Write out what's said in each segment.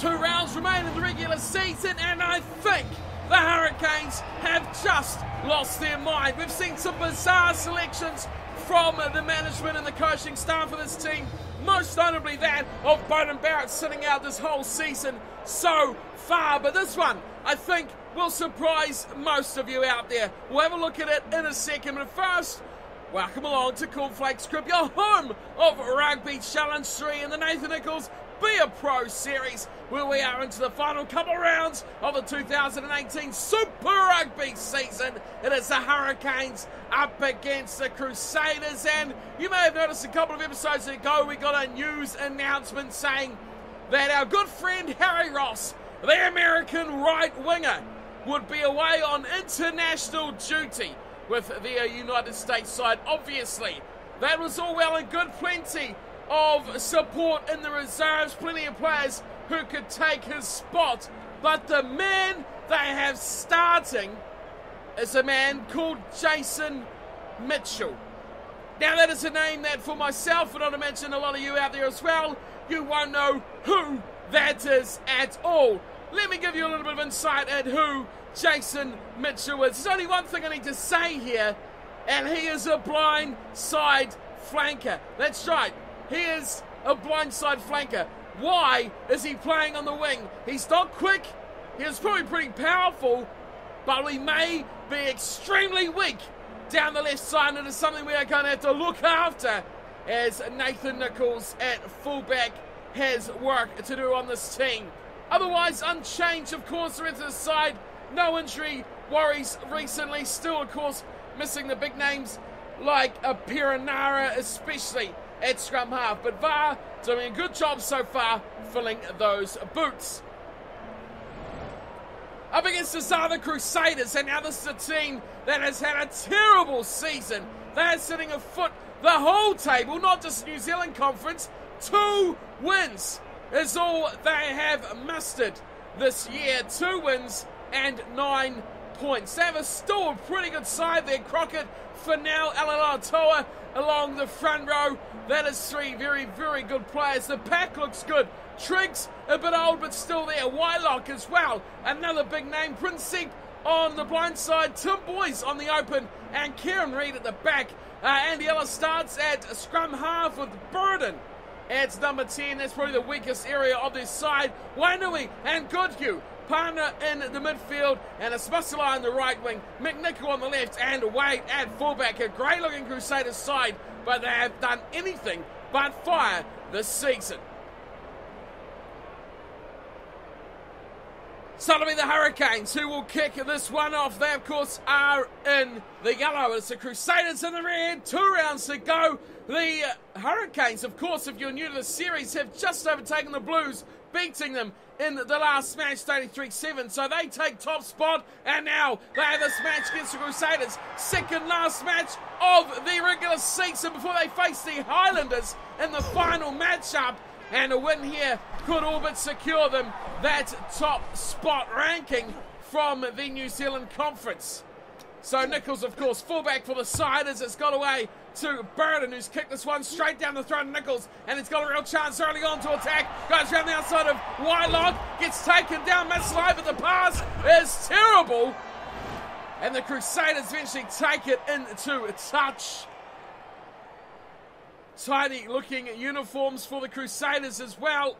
2 rounds remain in the regular season, and I think the Hurricanes have just lost their mind. We've seen some bizarre selections from the management and the coaching staff of this team, most notably that of Beauden Barrett sitting out this whole season so far. But this one, I think, will surprise most of you out there. We'll have a look at it in a second, but first, welcome along to Cornflakes Group, your home of Rugby Challenge 3 in the Nathan Nichoalls Be a Pro Series, where we are into the final couple rounds of the 2018 Super Rugby season. It is the Hurricanes up against the Crusaders, and you may have noticed a couple of episodes ago we got a news announcement saying that our good friend Harry Ross, the American right winger, would be away on international duty with the United States side. Obviously, that was all well and good. Plenty of support in the reserves, plenty of players who could take his spot. But the man they have starting is a man called Jason Mitchell. Now, that is a name that for myself, and I'd imagine a lot of you out there as well, you won't know who that is at all. Let me give you a little bit of insight at who Jason Mitchell is. There's only one thing I need to say here, and he is a blindside flanker. That's right, he is a blindside flanker. Why is he playing on the wing? He's not quick, he's probably pretty powerful, but we may be extremely weak down the left side, and it is something we are going to have to look after as Nathan Nichoalls at fullback has work to do on this team. Otherwise, unchanged, of course, the rest of the side. No injury worries recently. Still, of course, missing the big names like a Piranara, especially at scrum half. But VAR doing a good job so far filling those boots. Up against the Southern Crusaders, and now this is a team that has had a terrible season. They are sitting afoot the whole table, not just New Zealand Conference. 2 wins is all they have mustered this year. 2 wins and 9 points. They have still a pretty good side there. Crockett, Finau, Alalatoa along the front row. That is 3 very, very good players. The pack looks good. Triggs, a bit old but still there. Wylock as well, another big name. Prinsep on the blind side. Tim Boyce on the open, and Kieran Reid at the back. Andy Ellis starts at scrum half with Burden at number 10. That's probably the weakest area of this side. Wainui and Goodhue. Partner in the midfield, and it's Musselai on the right wing, McNichol on the left, and Wade at fullback. A great looking Crusaders side, but they have done anything but fire this season. So it'll be the Hurricanes who will kick this one off. They, of course, are in the yellow. It's the Crusaders in the red. 2 rounds to go. The Hurricanes, of course, if you're new to the series, have just overtaken the Blues, beating them in the last match, 33-7. So they take top spot, and now they have this match against the Crusaders. Second last match of the regular season before they face the Highlanders in the final matchup. And a win here could all but secure them that top spot ranking from the New Zealand Conference. So Nichoalls, of course, fullback for the side as it's got away to Burden, who's kicked this one straight down the throat of Nichoalls, and he's got a real chance early on to attack. Goes around the outside of Wylock, gets taken down, Musselai, but the pass is terrible. And the Crusaders eventually take it into touch. Tidy looking uniforms for the Crusaders as well,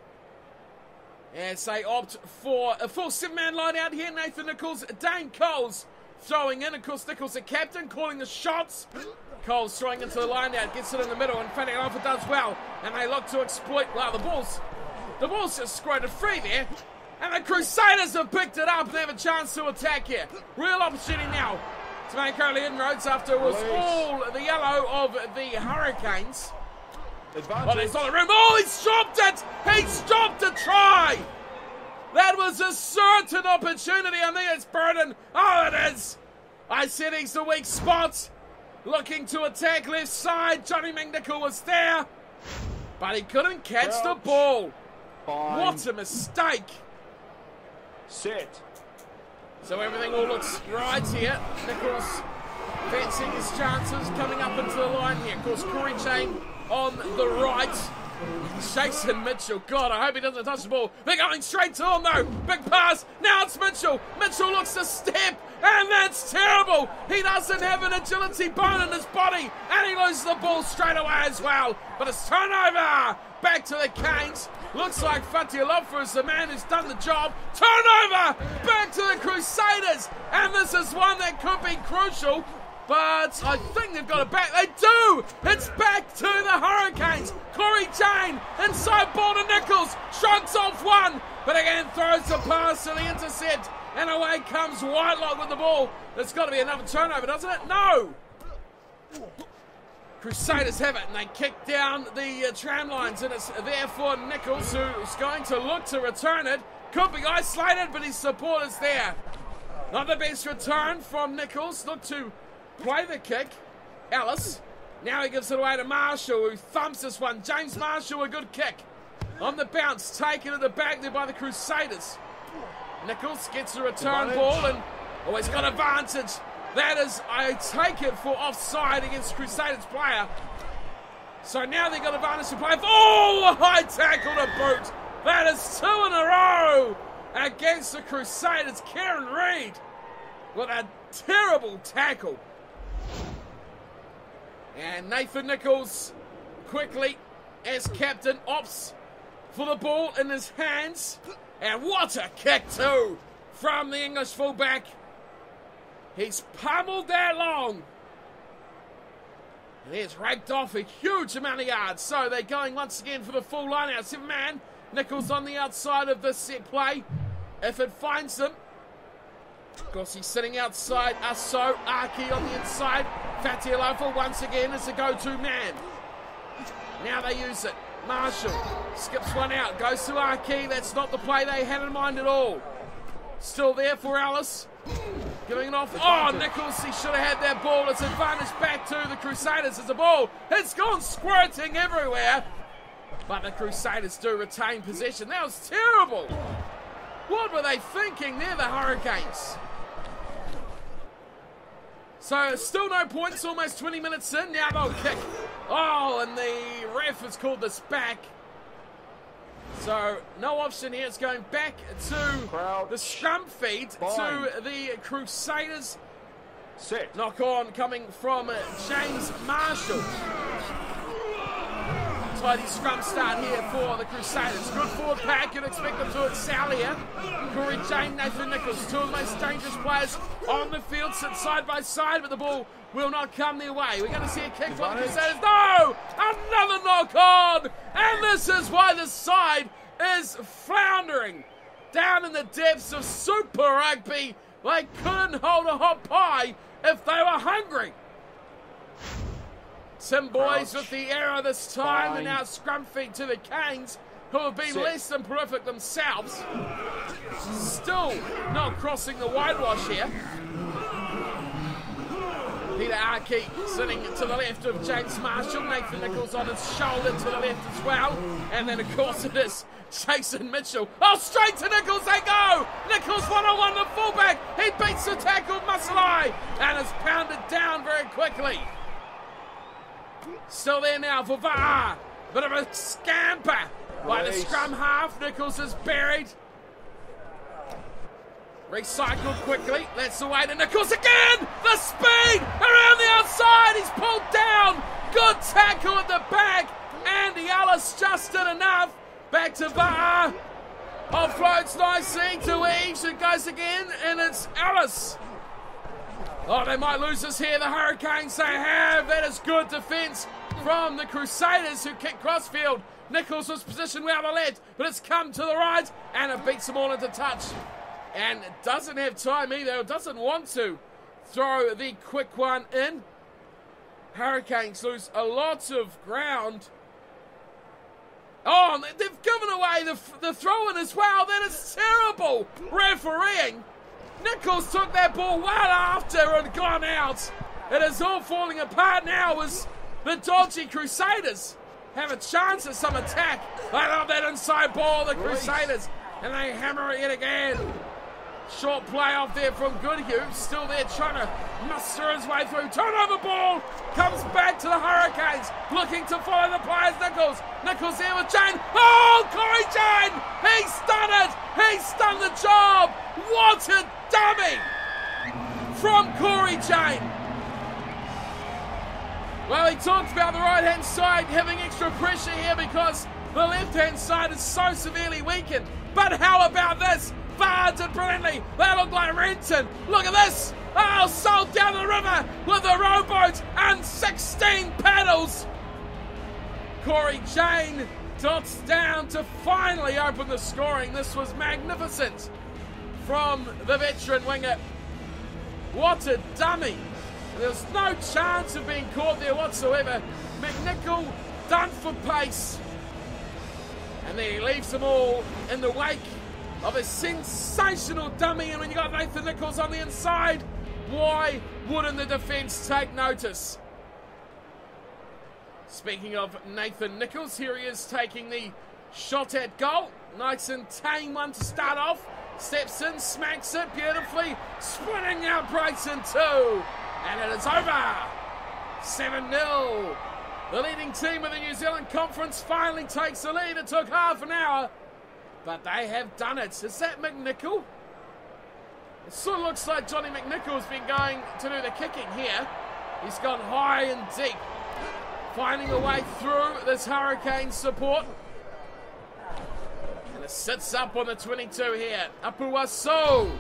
as they opt for a full 7-man line out here. Nathan Nichoalls, Dane Coles throwing in. Of course, Nichoalls the captain, calling the shots. Coles throwing into the line out, gets it in the middle, and Fanny Alpha does well, and they look to exploit. Wow, the ball's just squirted free there, and the Crusaders have picked it up, and they have a chance to attack here. Real opportunity now to make early inroads after it was all the yellow of the Hurricanes. But he's on the rim. Oh, he's dropped it! He's dropped a try! That was a certain opportunity. I think it's Burden. Oh, it is! I said he's the weak spot. Looking to attack left side. Johnny McNichol was there, but he couldn't catch the ball. Fine. What a mistake. Set. So everything all looks right here. Nichoalls fancying his chances, coming up into the line here. Of course, Corey Chain on the right. Jason Mitchell, God, I hope he doesn't touch the ball. They're going straight to him though. Big pass. Now it's Mitchell. Mitchell looks to step, and that's terrible. He doesn't have an agility bone in his body, and he loses the ball straight away as well. But it's turnover. Back to the Canes. Looks like Fatialofa is the man who's done the job. Turnover. Back to the Crusaders, and this is one that could be crucial. But I think they've got it back. They do! It's back to the Hurricanes. Corey Jane, inside ball to Nichoalls. Shrugs off one, but again throws the pass to the intercept. And away comes Whitelock with the ball. There's got to be another turnover, doesn't it? No! Crusaders have it, and they kick down the tram lines. And it's there for Nichoalls, who's going to look to return it. Could be isolated, but his support is there. Not the best return from Nichoalls. Look to play the kick. Ellis. Now he gives it away to Marshall, who thumps this one. James Marshall, a good kick. On the bounce, taken at the back there by the Crusaders. Nichoalls gets a return ball, and he's got advantage. That is, I take it, for offside against Crusaders player. So now they've got advantage to play. Oh, a high tackle to boot. That is 2 in a row against the Crusaders. Kieran Reid with a terrible tackle. And Nathan Nichoalls quickly, as captain, opts for the ball in his hands. And what a kick too from the English fullback. He's pummeled that long. And he's raked off a huge amount of yards. So they're going once again for the full line out. 7-man. Nichoalls on the outside of this set play. If it finds him. Of course, he's sitting outside. Aso, Aki on the inside. Fatialofa once again is the go-to man. Now they use it. Marshall skips one out. Goes to Aki. That's not the play they had in mind at all. Still there for Ellis. Giving it off. Oh, Nichoalls, he should have had that ball. It's advantage back to the Crusaders as the ball. It's gone squirting everywhere. But the Crusaders do retain possession. That was terrible. What were they thinking? They're the Hurricanes. So still no points, almost 20 minutes in. Now they'll kick. Oh, and the ref has called this back. So no option here. It's going back to the scrum feed to the Crusaders. Set. Knock on coming from James Marshall. Tidy scrum start here for the Crusaders. Good forward pack. You'd expect them to excel here. Corey Jane, Nathan Nichoalls, two of the most dangerous players on the field, sit side by side, but the ball will not come their way. We're going to see a kick from the Crusaders. No! Another knock on! And this is why the side is floundering. Down in the depths of Super Rugby, they couldn't hold a hot pie if they were hungry. Tim Boys with the error this time, and now scrum feed to the Canes, who have been less than prolific themselves. Still not crossing the whitewash here. Peter Aki sitting to the left of James Marshall. Nathan Nichoalls on his shoulder to the left as well. And then, of course, it is Jason Mitchell. Oh, straight to Nichoalls they go! Nichoalls one-on-one the fullback. He beats the tackle of Masalai and is pounded down very quickly. Still there now for Va'a. Bit of a scamper by the scrum half. Nichoalls is buried. Recycled quickly. That's the way to Nichoalls again. The speed around the outside. He's pulled down. Good tackle at the back. Andy Ellis just did enough. Back to Va'a. Offloads nicely to Eves. It goes again, and it's Ellis. Oh, they might lose this here. The Hurricanes, they have. That is good defence from the Crusaders, who kick crossfield. Nichoalls was positioned well on the left, but it's come to the right, and it beats them all into touch. And it doesn't have time either. It doesn't want to throw the quick one in. Hurricanes lose a lot of ground. Oh, they've given away the throw-in as well. That is terrible refereeing. Nichoalls took that ball well after and gone out. It is all falling apart now as the dodgy Crusaders have a chance at some attack. I love that inside ball, the Crusaders, and they hammer it again. Short play off there from Goodhue. Still there trying to muster his way through. Turnover ball. Comes back to the Hurricanes. Looking to follow the players. Nichoalls. Nichoalls there with Jane. Oh, Corey Jane. He's done it. He's done the job. What a dummy from Corey Jane. Well, he talked about the right-hand side having extra pressure here because the left-hand side is so severely weakened. But how about this? Barded brilliantly. They look like Renton. Look at this. Oh, sold down the river with a rowboat and 16 paddles. Corey Jane dots down to finally open the scoring. This was magnificent from the veteran winger. What a dummy. There's no chance of being caught there whatsoever. McNichol done for pace. And then he leaves them all in the wake of a sensational dummy. And when you got Nathan Nichoalls on the inside, why wouldn't the defence take notice? Speaking of Nathan Nichoalls, here he is taking the shot at goal. Nice and tame one to start off. Steps in, smacks it beautifully. Sprinting out, breaks in two. And it is over. 7-0. The leading team of the New Zealand Conference finally takes the lead. It took half an hour, but they have done it. Is that McNichol? It sort of looks like Johnny McNichol's been going to do the kicking here. He's gone high and deep, finding a way through this Hurricane support. And it sits up on the 22 here. Apuaso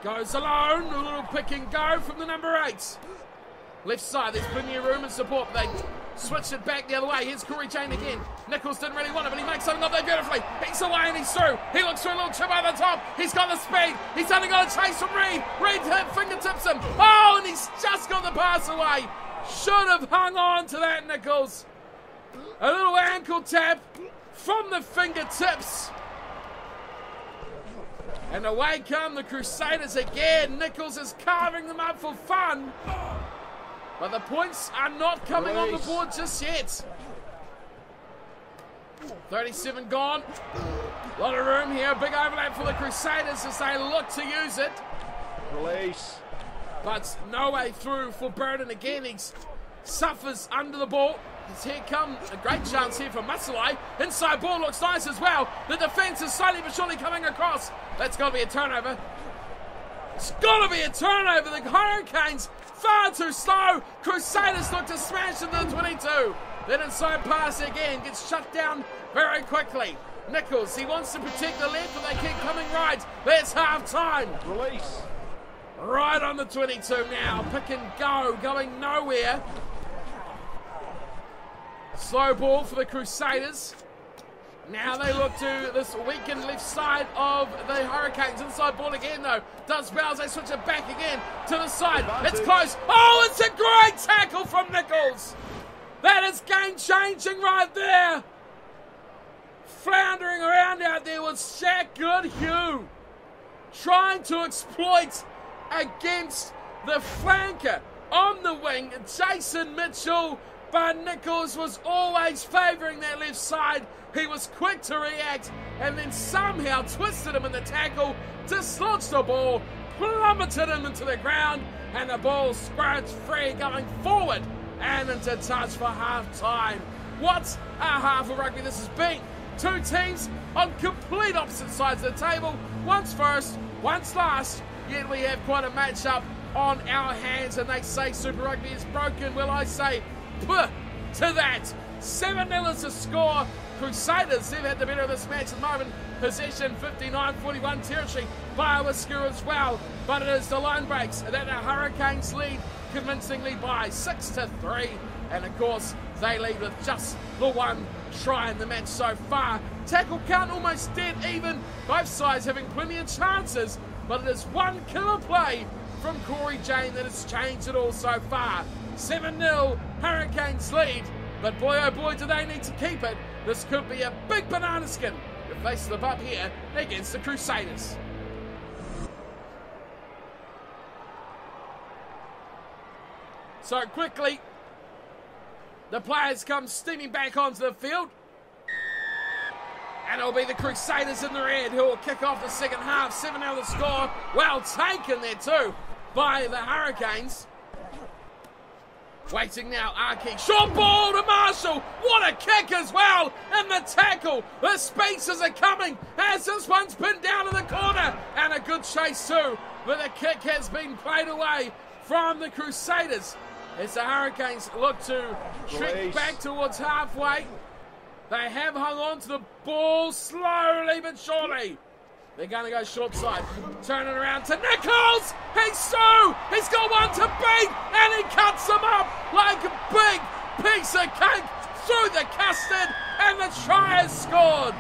goes alone. A little pick and go from the number 8. Left side, there's plenty of room and support, but they switch it back the other way. Here's Corey Jane again. Nichoalls didn't really want it, but he makes something of there beautifully. He's away and he's through. He looks through a little chip over the top. He's got the speed. He's only got a chase from Reid. Reid fingertips him. Oh, and he's just got the pass away. Should have hung on to that, Nichoalls. A little ankle tap from the fingertips. And away come the Crusaders again. Nichoalls is carving them up for fun. But the points are not coming on the board just yet. 37 gone. A lot of room here. Big overlap for the Crusaders as they look to use it. Release. But no way through for Burden again. He suffers under the ball. As here come a great chance here for Masalai. Inside ball looks nice as well. The defence is slowly but surely coming across. That's got to be a turnover. It's got to be a turnover. The Hurricanes far too slow. Crusaders look to smash into the 22. Then inside pass again. Gets shut down very quickly. Nichoalls, he wants to protect the left, but they keep coming right. There's half time. Release. Right on the 22 now. Pick and go. Going nowhere. Slow ball for the Crusaders. Now they look to this weakened left side of the Hurricanes. Inside ball again though. Does Bowles, they switch it back again to the side. It's close. Oh, it's a great tackle from Nichoalls. That is game changing right there. Floundering around out there was Shaq Goodhue. Trying to exploit against the flanker on the wing, Jason Mitchell. But Nichoalls was always favouring that left side. He was quick to react and then somehow twisted him in the tackle, dislodged the ball, plummeted him into the ground, and the ball squirts free going forward and into touch for half-time. What a half of rugby this has been. Two teams on complete opposite sides of the table. Once first, once last, yet we have quite a match-up on our hands, and they say Super Rugby is broken. Well, I say, puh to that. 7-0 is the score. Crusaders, they've had the better of this match at the moment. Possession 59-41 territory by a whisker as well. But it is the line breaks that the Hurricanes lead convincingly by 6-3. And of course, they lead with just the one try in the match so far. Tackle count almost dead even. Both sides having plenty of chances. But it is one killer play from Corey Jane that has changed it all so far. 7-0, Hurricanes lead. But boy oh boy do they need to keep it. This could be a big banana skin if they slip up here against the Crusaders. So quickly, the players come steaming back onto the field. And it'll be the Crusaders in the red who will kick off the second half. 7 now the score. Well taken there too by the Hurricanes. Waiting now, Archie. Short ball to Marshall. What a kick as well in the tackle. The spaces are coming as this one's pinned down in the corner. And a good chase too. But the kick has been played away from the Crusaders as the Hurricanes look to trek back towards halfway. They have hung on to the ball slowly but surely. They're going to go short side. Turn it around to Nichoalls. He's through. He's got one to beat. And he cuts him up like a big piece of cake through the custard. And the try is scored.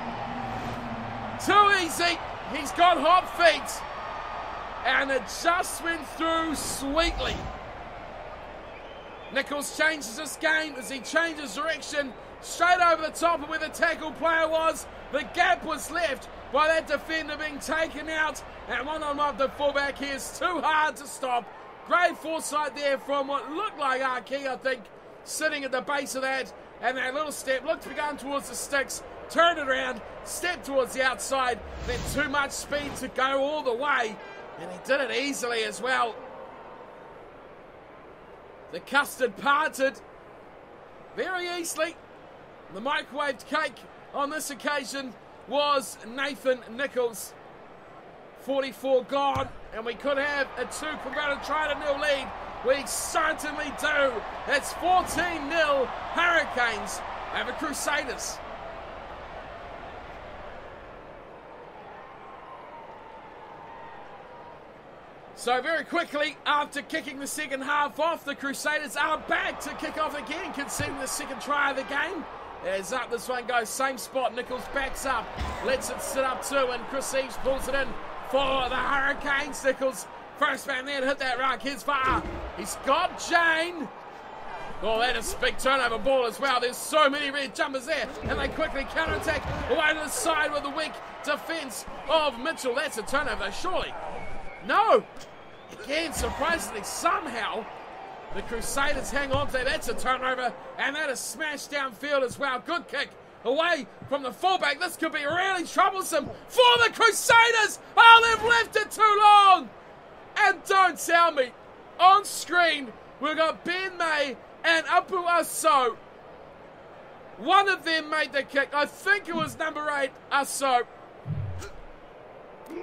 Too easy. He's got hot feet. And it just went through sweetly. Nichoalls changes this game as he changes direction. Straight over the top of where the tackle player was. The gap was left by that defender being taken out. And one-on-one the fullback here is too hard to stop. Great foresight there from what looked like Archie, I think, sitting at the base of that. And that little step looked to be going towards the sticks. Turned it around, stepped towards the outside. Then too much speed to go all the way. And he did it easily as well. The custard parted very easily. The microwaved cake on this occasion was Nathan Nichoalls. 44 gone, and we could have a 2-converted try-to-0 lead. We certainly do. It's 14-0 Hurricanes over Crusaders. So very quickly, after kicking the second half off, the Crusaders are back to kick off again, conceding the second try of the game. As up this one goes, same spot, Nichoalls backs up, lets it sit up too, and Chris Eves pulls it in for the Hurricanes. Nichoalls, first man there to hit that ruck, here's far. He's got Jane. Oh, that is a big turnover ball as well. There's so many red jumpers there, and they quickly counter-attack away to the side with the weak defence of Mitchell. That's a turnover, surely. No! Again, surprisingly, somehow, the Crusaders hang on to that. That's a turnover, and that is smashed downfield as well. Good kick away from the fullback. This could be really troublesome for the Crusaders. Oh, they've left it too long. And don't tell me, on screen, we've got Ben May and Apu Aso. One of them made the kick. I think it was number 8, Aso.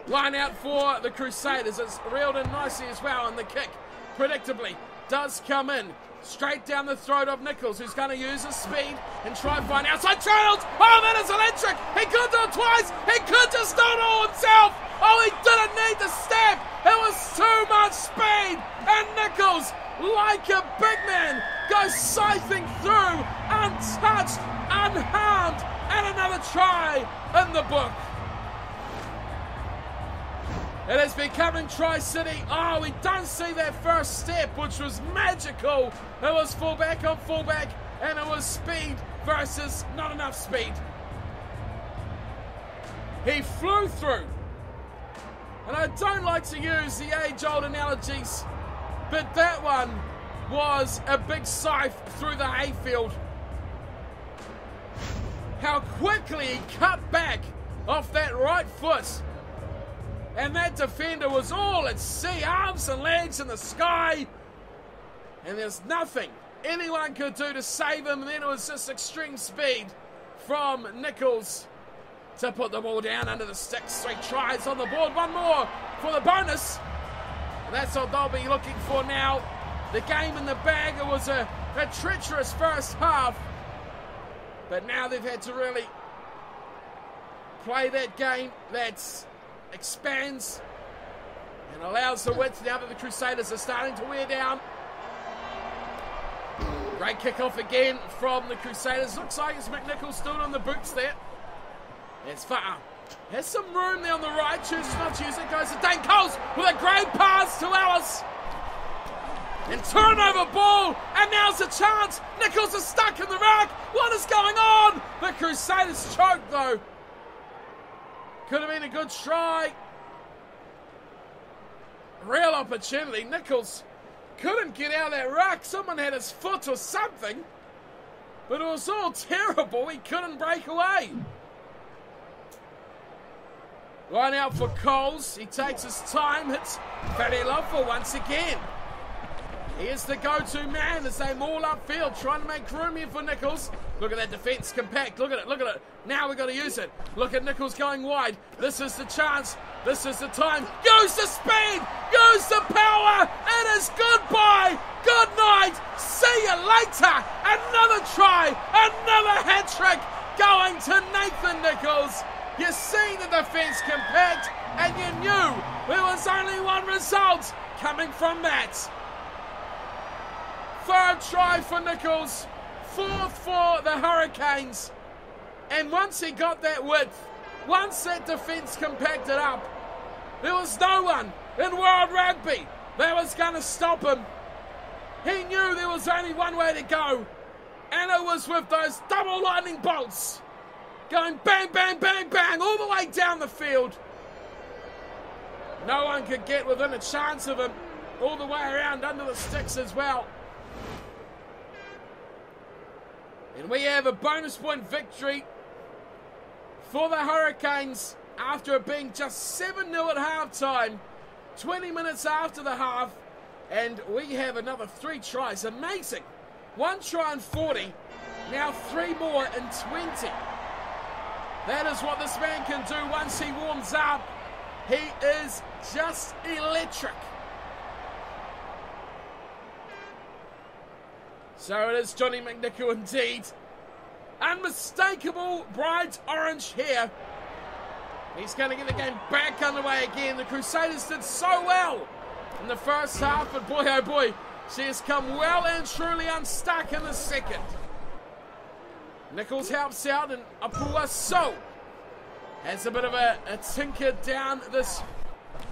Line out for the Crusaders. It's reeled in nicely as well, and the kick, predictably, does come in. Straight down the throat of Nichoalls, who's going to use his speed and try and find outside channels. Oh, that is electric. He could do it twice. He could just do it all himself. Oh, he didn't need the step. It was too much speed. And Nichoalls, like a big man, goes scything through, untouched, unharmed, and another try in the book. It is becoming Tri-City. Oh, we don't see that first step, which was magical. It was fullback on fullback, and it was speed versus not enough speed. He flew through. And I don't like to use the age-old analogies, but that one was a big scythe through the hayfield. How quickly he cut back off that right foot. And that defender was all at sea, arms and legs in the sky. And there's nothing anyone could do to save him. And then it was just extreme speed from Nichoalls to put the ball down under the sticks. 3 tries on the board. One more for the bonus. And that's what they'll be looking for now. The game in the bag. It was a treacherous first half. But now they've had to really play that game that's expands and allows the width now that the Crusaders are starting to wear down. Great kickoff again from the Crusaders. Looks like it's McNichols still on the boots there. It's far. Has some room there on the right. Chooses not to use it. Goes to Dane Coles with a great pass to Ellis. And turnover ball. And now's a chance. Nichoalls is stuck in the ruck. What is going on? The Crusaders choked though. Could have been a good try. Real opportunity. Nichoalls couldn't get out of that ruck. Someone had his foot or something. But it was all terrible. He couldn't break away. Line out for Coles. He takes his time. Hits Fatty Lofa once again. He is the go-to man as they maul upfield, trying to make room here for Nichoalls. Look at that defence compact. Look at it. Look at it. Now we've got to use it. Look at Nichoalls going wide. This is the chance. This is the time. Use the speed. Use the power. It is goodbye. Good night. See you later. Another try. Another hat-trick going to Nathan Nichoalls. You see the defence compact, and you knew there was only one result coming from that. Third try for Nichoalls, fourth for the Hurricanes. And once he got that width, once that defence compacted up, there was no one in World Rugby that was going to stop him. He knew there was only one way to go, and it was with those double lightning bolts going bang, bang, bang, bang all the way down the field. No one could get within a chance of him, all the way around under the sticks as well. And we have a bonus point victory for the Hurricanes after it being just 7-0 at halftime, 20 minutes after the half, and we have another 3 tries. Amazing. 1 try in 40, now 3 more in 20. That is what this man can do once he warms up. He is just electric. So it is Johnny McNichol indeed. Unmistakable bright orange hair. He's going to get the game back underway again. The Crusaders did so well in the first half, but boy oh boy, she has come well and truly unstuck in the second. Nichoalls helps out, and Apua So has a bit of a tinker down this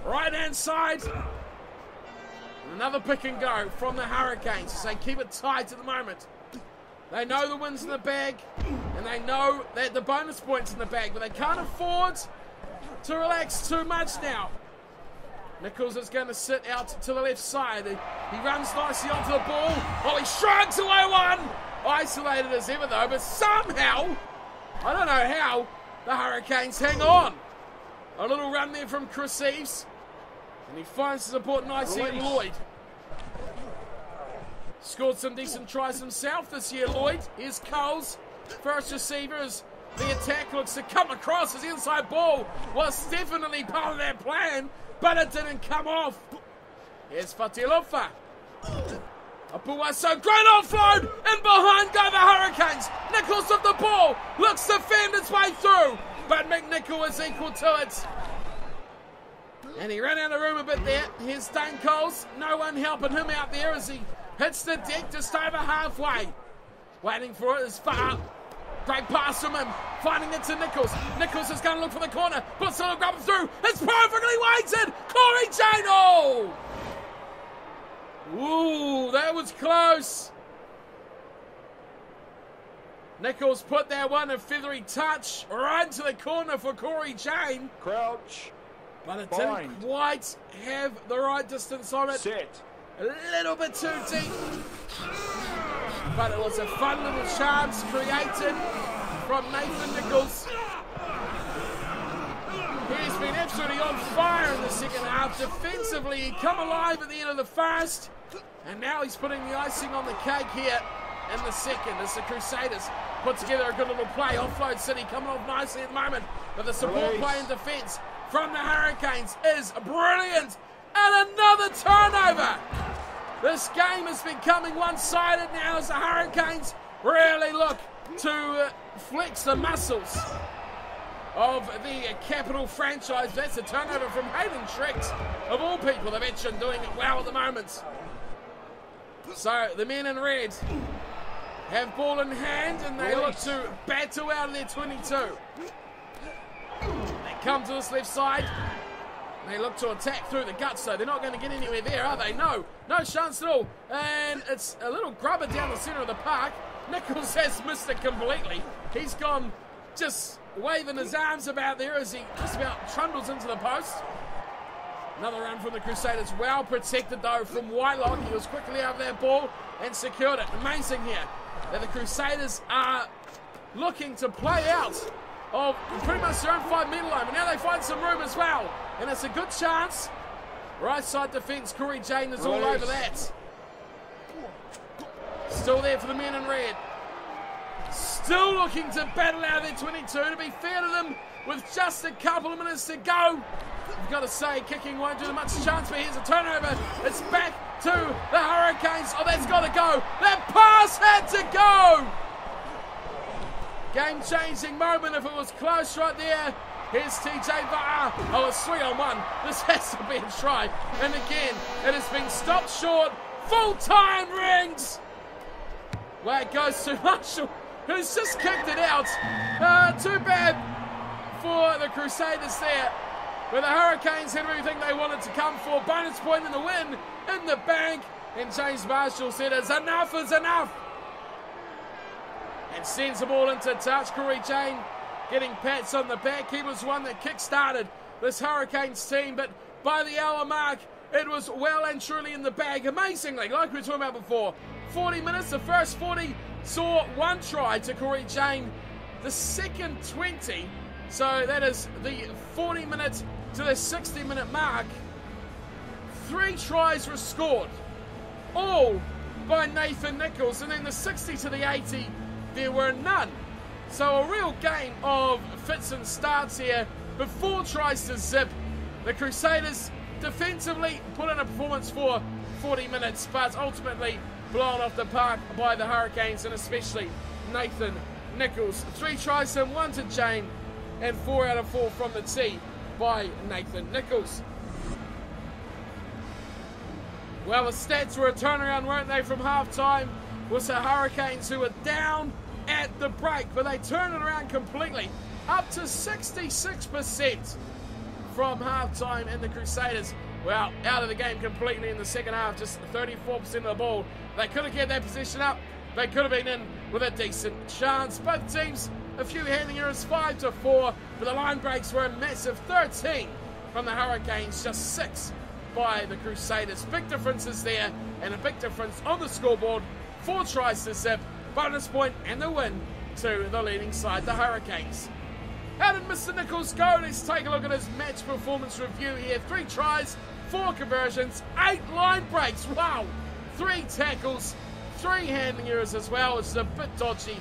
right-hand side. Another pick and go from the Hurricanes as they keep it tight at the moment. They know the win's in the bag, and they know that the bonus point's in the bag, but they can't afford to relax too much now. Nichoalls is going to sit out to the left side. He runs nicely onto the ball. Oh, he shrugs away one. Isolated as ever though, but somehow, I don't know how, the Hurricanes hang on. A little run there from Chris Eves, and he finds the support nicely in Lloyd. Scored some decent tries himself this year, Lloyd. Here's Coles, first receiver, as the attack looks to come across. His inside ball was definitely part of that plan, but it didn't come off. Here's Fatilofa. Apua So, great offload, and behind go the Hurricanes. Nichoalls with the ball, looks to fend his way through, but McNichol is equal to it. And he ran out of room a bit there. Here's Dane Coles, no one helping him out there as he hits the deck just over halfway. Waiting for it is far. Great pass from him, finding it to Nichoalls. Nichoalls is going to look for the corner, puts on a grab through. It's perfectly weighted. Corey Jane. Oh! Ooh, that was close. Nichoalls put that one a feathery touch right to the corner for Corey Jane. Crouch. But it didn't quite have the right distance on it. Set. A little bit too deep. But it was a fun little chance created from Nathan Nichoalls. He's been absolutely on fire in the second half. Defensively, he come alive at the end of the first. And now he's putting the icing on the cake here in the second as the Crusaders put together a good little play. Offload City coming off nicely at the moment. But the support play in defence from the Hurricanes is brilliant. And another turnover. This game is becoming one-sided now as the Hurricanes really look to flex the muscles of the Capital franchise. That's a turnover from Hayden Shricks, of all people. The veteran doing it well at the moment. So the men in red have ball in hand and they look to battle out of their 22. They come to this left side. They look to attack through the guts, so they're not going to get anywhere there, are they? No chance at all. And it's a little grubber down the centre of the park. Nichoalls has missed it completely. He's gone just waving his arms about there as he just about trundles into the post. Another run from the Crusaders, well protected though from Whitelock. He was quickly over that ball and secured it. Amazing here that the Crusaders are looking to play out of pretty much their own 5-metre line. But now they find some room as well. And it's a good chance. Right side defence, Corey Jane is all over that. Still there for the men in red. Still looking to battle out of their 22. To be fair to them, with just a couple of minutes to go, you've got to say kicking won't do them much chance, but here's a turnover. It's back to the Hurricanes. Oh, that's got to go. That pass had to go. Game-changing moment if it was close right there. Here's TJ Va'a. Oh, it's 3-on-1. This has to be a try. And again, it has been stopped short. Full-time rings. Well, it goes to Marshall, who's just kicked it out. Too bad for the Crusaders there. Where the Hurricanes had everything they wanted to come for. Bonus point in the win in the bank. And James Marshall said, enough is enough. And sends the ball into touch. Corey Jane getting pats on the back. He was one that kick-started this Hurricanes team. But by the hour mark, it was well and truly in the bag. Amazingly, like we were talking about before, 40 minutes, the first 40 saw one try to Corey Jane. The second 20, so that is the 40-minute to the 60-minute mark. 3 tries were scored, all by Nathan Nichoalls. And then the 60 to the 80, there were none. So a real game of fits and starts here. But 4 tries to zip. The Crusaders defensively put in a performance for 40 minutes, but ultimately blown off the park by the Hurricanes, and especially Nathan Nichoalls. 3 tries to him, 1 to Jane, and 4 out of 4 from the tee by Nathan Nichoalls. Well, the stats were a turnaround, weren't they, from halftime? Was the Hurricanes, who were down at the break, but they turned it around completely, up to 66% from halftime, and the Crusaders, well, out of the game completely in the second half, just 34% of the ball. They could have kept that position up. They could have been in with a decent chance. Both teams, a few handling errors, 5-4, but the line breaks were a massive 13 from the Hurricanes, just 6 by the Crusaders. Big differences there, and a big difference on the scoreboard. 4 tries to zip, bonus point, and the win to the leading side, the Hurricanes. How did Mr. Nichoalls go? Let's take a look at his match performance review here. 3 tries, 4 conversions, 8 line breaks. Wow! 3 tackles, 3 handling errors as well. It's a bit dodgy,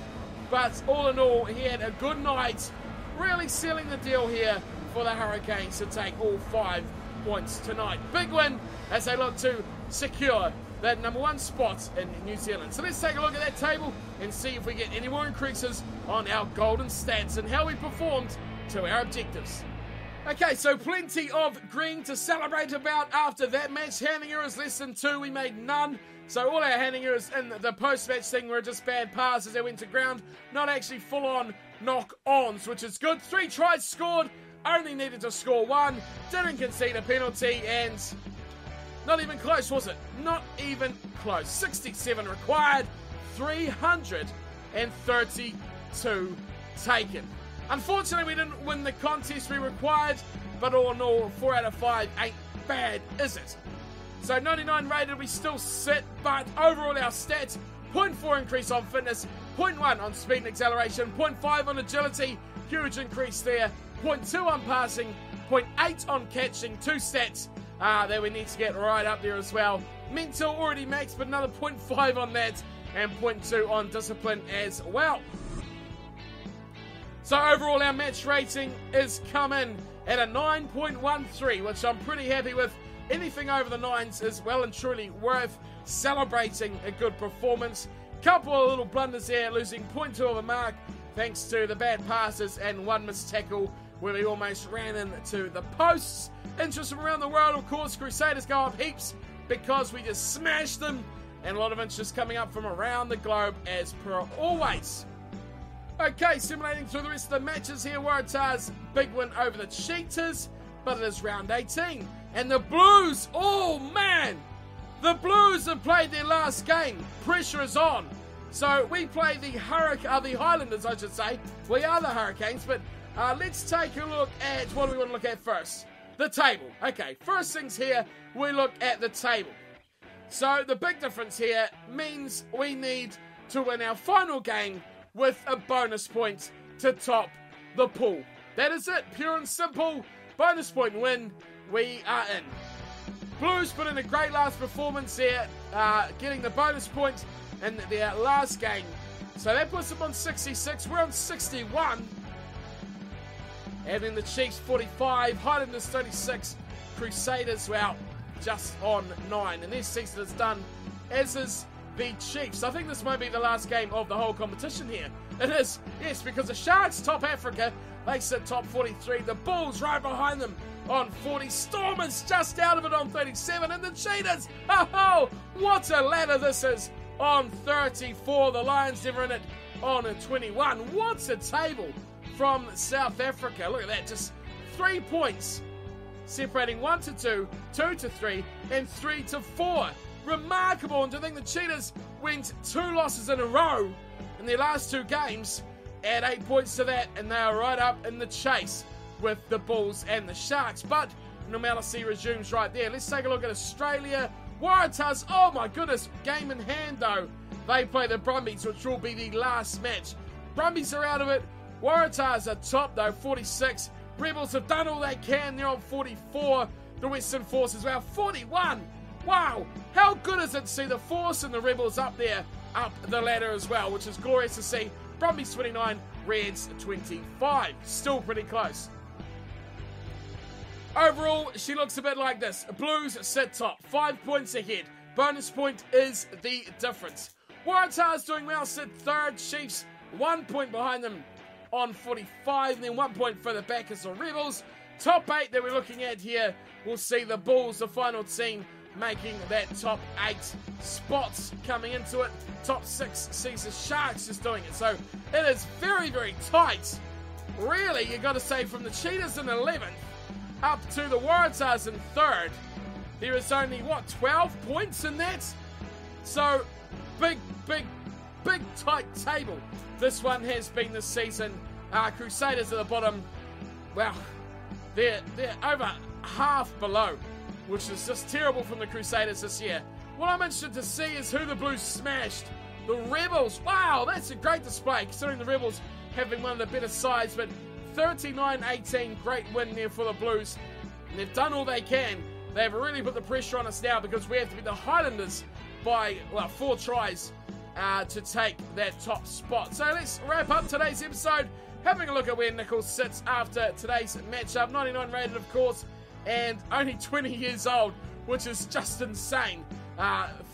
but all in all, he had a good night. Really sealing the deal here for the Hurricanes to take all 5 points tonight. Big win as they look to secure that #1 spot in New Zealand. So let's take a look at that table and see if we get any more increases on our golden stats and how we performed to our objectives. Okay, so plenty of green to celebrate about after that match. Handling errors less than 2, we made none. So all our handling errors in the post-match thing were just bad passes that went to ground, not actually full-on knock-ons, which is good. 3 tries scored, only needed to score 1, didn't concede a penalty, and not even close, was it? Not even close. 67 required, 332 taken. Unfortunately, we didn't win the contest we required, but all in all, 4 out of 5 ain't bad, is it? So 99 rated, we still sit, but overall our stats, 0.4 increase on fitness, 0.1 on speed and acceleration, 0.5 on agility, huge increase there, 0.2 on passing, 0.8 on catching, 2 stats that we need to get right up there as well. Mental already maxed, but another 0.5 on that, and 0.2 on discipline as well. So overall our match rating is coming at a 9.13, which I'm pretty happy with. Anything over the 9s is well and truly worth celebrating a good performance. Couple of little blunders there, losing 0.2 of a mark thanks to the bad passes and 1 missed tackle where we almost ran into the posts. Interest from around the world, of course. Crusaders go up heaps because we just smashed them, and a lot of interest coming up from around the globe as per always. Okay, simulating through the rest of the matches here. Waratah's big win over the Cheetahs, but it is round 18. And the Blues, oh man! The Blues have played their last game. Pressure is on. So we play the Highlanders, I should say. We are the Hurricanes, but let's take a look at what we want to look at first. The table. Okay, first things here, we look at the table. So the big difference here means we need to win our final game with a bonus point to top the pool. That is it, pure and simple. Bonus point win, we are in. Blues put in a great last performance there, getting the bonus point in their last game. So that puts them on 66, we're on 61. And then the Chiefs 45, Highlanders 36, Crusaders, well, just on 9. And their season is done, as is the Chiefs. I think this might be the last game of the whole competition here. It is, yes, because the Sharks top Africa, they sit top 43. The Bulls right behind them on 40. Stormers just out of it on 37. And the Cheetahs, oh, what a ladder this is, on 34. The Lions never in it on 21. What's a table from South Africa. Look at that, just 3 points separating 1 to 2, 2 to 3, and 3 to 4. Remarkable, and to think the Cheetahs went 2 losses in a row in their last 2 games, add 8 points to that, and they are right up in the chase with the Bulls and the Sharks. But normality resumes right there. Let's take a look at Australia. Waratahs, oh my goodness, game in hand though. They play the Brumbies, which will be the last match. Brumbies are out of it. Waratahs are top though, 46. Rebels have done all they can, they're on 44. The Western Force as well, 41. Wow, how good is it to see the Force and the Rebels up there, up the ladder as well, which is glorious to see. Brumbies 29, Reds 25. Still pretty close. Overall, she looks a bit like this. Blues sit top, 5 points ahead. Bonus point is the difference. Waratahs doing well, sit third. Chiefs 1 point behind them on 45, and then 1 point further back is the Rebels. Top 8 that we're looking at here, we'll see the Bulls, the final team, making that top 8 spots coming into it. Top 6 sees the Sharks just doing it. So it is very, very tight. Really, you got to say, from the Cheetahs in 11th up to the Waratahs in 3rd, there is only, what, 12 points in that? So big, big, big tight table this one has been this season. Crusaders at the bottom, well, they're over half below, which is just terrible from the Crusaders this year. What I'm interested to see is who the Blues smashed. The Rebels, wow, that's a great display, considering the Rebels have been one of the better sides, but 39-18, great win there for the Blues. And they've done all they can. They've really put the pressure on us now, because we have to beat the Highlanders by, well, 4 tries to take that top spot. So let's wrap up today's episode, having a look at where Nichoalls sits after today's matchup. 99 rated, of course, and only 20 years old, which is just insane.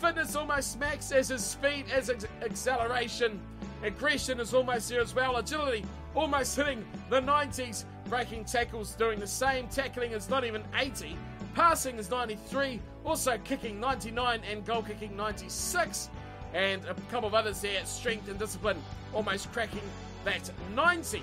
Fitness almost max, as his speed, as acceleration. Aggression is almost there as well. Agility almost hitting the 90s. Breaking tackles doing the same. Tackling is not even 80. Passing is 93. Also kicking 99 and goal kicking 96. And a couple of others there, strength and discipline, almost cracking that 90.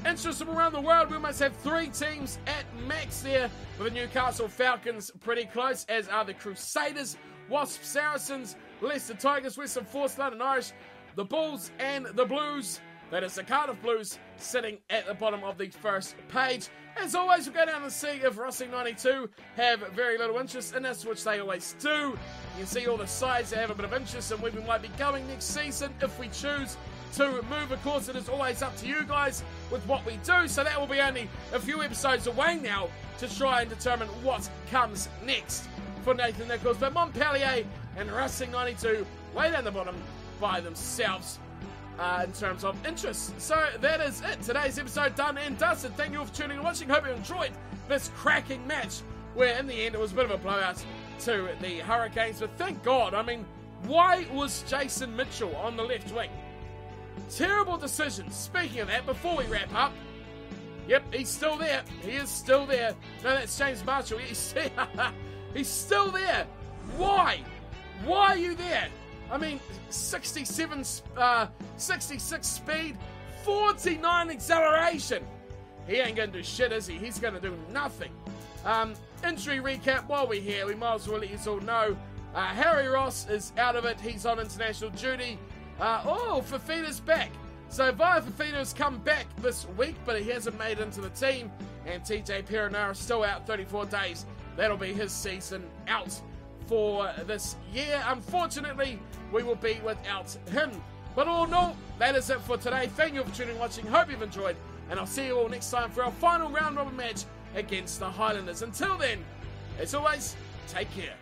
Interest from around the world, we almost have 3 teams at max there, with the Newcastle Falcons pretty close, as are the Crusaders, Wasps, Saracens, Leicester Tigers, Western Force, London Irish, the Bulls and the Blues. That is the Cardiff Blues sitting at the bottom of the first page. As always, we'll go down and see if Racing 92 have very little interest in us, which they always do. You can see all the sides that have a bit of interest in where we might be going next season if we choose to move. Of course, it is always up to you guys with what we do, so that will be only a few episodes away now to try and determine what comes next for Nathan Nichoalls. But Montpellier and Racing 92 way down the bottom by themselves in terms of interest. So that is it. Today's episode done and dusted. Thank you all for tuning and watching. Hope you enjoyed this cracking match, where in the end it was a bit of a blowout to the Hurricanes. But thank God, I mean, why was Jason Mitchell on the left wing? Terrible decision. Speaking of that, before we wrap up, yep, he's still there. He is still there. No, that's James Marshall. He's still there. Why? Why are you there? I mean, 66 speed, 49 acceleration. He ain't going to do shit, is he? He's going to do nothing. Injury recap while we're here. We might as well let you all know. Harry Ross is out of it. He's on international duty. Fafita's back. So Via Fafita has come back this week, but he hasn't made it into the team. And TJ Perenara is still out 34 days. That'll be his season out for this year. Unfortunately, we will be without him. But all in all, that is it for today. Thank you for tuning and watching. Hope you've enjoyed. And I'll see you all next time for our final round robin match against the Highlanders. Until then, as always, take care.